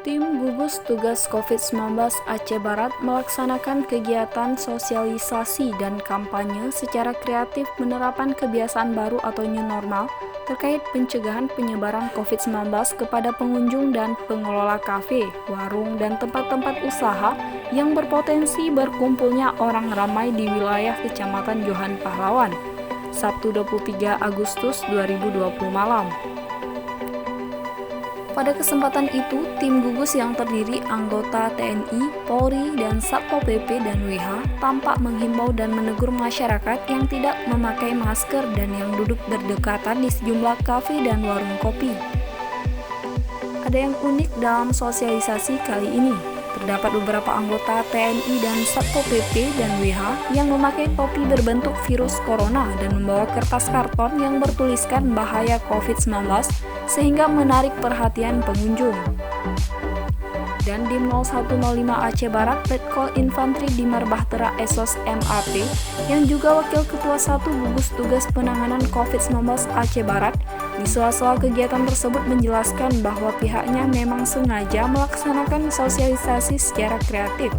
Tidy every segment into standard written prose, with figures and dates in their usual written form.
Tim gugus tugas COVID-19 Aceh Barat melaksanakan kegiatan sosialisasi dan kampanye secara kreatif menerapkan kebiasaan baru atau new normal terkait pencegahan penyebaran COVID-19 kepada pengunjung dan pengelola kafe, warung, dan tempat-tempat usaha yang berpotensi berkumpulnya orang ramai di wilayah Kecamatan Johan Pahlawan, Sabtu 23 Agustus 2020 malam. Pada kesempatan itu, tim gugus yang terdiri anggota TNI, Polri, dan Satpol PP dan WH tampak menghimbau dan menegur masyarakat yang tidak memakai masker dan yang duduk berdekatan di sejumlah kafe dan warung kopi. Ada yang unik dalam sosialisasi kali ini. Terdapat beberapa anggota TNI dan Satpol PP dan WH yang memakai topi berbentuk virus corona dan membawa kertas karton yang bertuliskan bahaya COVID-19 sehingga menarik perhatian pengunjung. Dan Dim 0105 Aceh Barat Letkol Infantri Dimar Bahtera Esos MAP yang juga Wakil Ketua 1 Gugus Tugas Penanganan COVID-19 Aceh Barat di sela-sela kegiatan tersebut menjelaskan bahwa pihaknya memang sengaja melaksanakan sosialisasi secara kreatif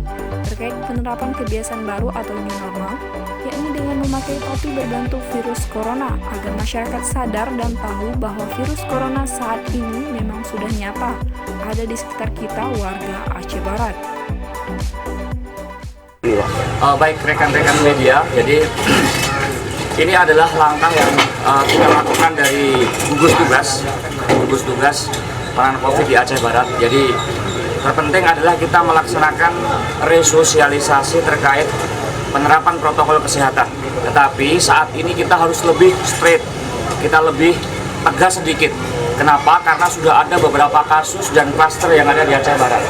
terkait penerapan kebiasaan baru atau new normal, yakni dengan memakai topi berbentuk virus corona agar masyarakat sadar dan tahu bahwa virus corona saat ini memang sudah nyata ada di sekitar kita warga Aceh Barat. Baik rekan-rekan media, jadi ini adalah langkah yang kita lakukan dari gugus tugas penanganan COVID di Aceh Barat. Jadi terpenting adalah kita melaksanakan resosialisasi terkait penerapan protokol kesehatan. Tetapi saat ini kita harus lebih straight, kita lebih tegas sedikit. Kenapa? Karena sudah ada beberapa kasus dan klaster yang ada di Aceh Barat.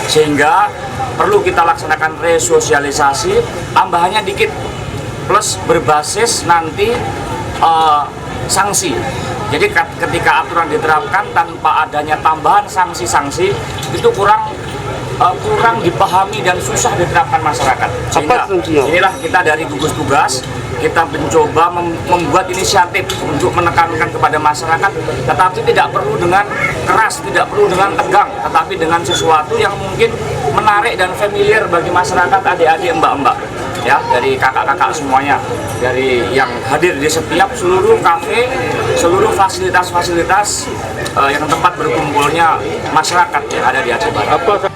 Sehingga perlu kita laksanakan resosialisasi, tambahannya dikit, plus berbasis nanti sanksi. Jadi ketika aturan diterapkan tanpa adanya tambahan sanksi-sanksi, itu kurang dipahami dan susah diterapkan masyarakat. Sehingga inilah kita dari gugus tugas, kita mencoba membuat inisiatif untuk menekankan kepada masyarakat, tetapi tidak perlu dengan keras, tidak perlu dengan tegang, tetapi dengan sesuatu yang mungkin menarik dan familiar bagi masyarakat, adik-adik, mbak-mbak, ya, dari kakak-kakak semuanya, dari yang hadir di setiap seluruh kafe, seluruh fasilitas-fasilitas yang tempat berkumpulnya masyarakat yang ada di Aceh Barat.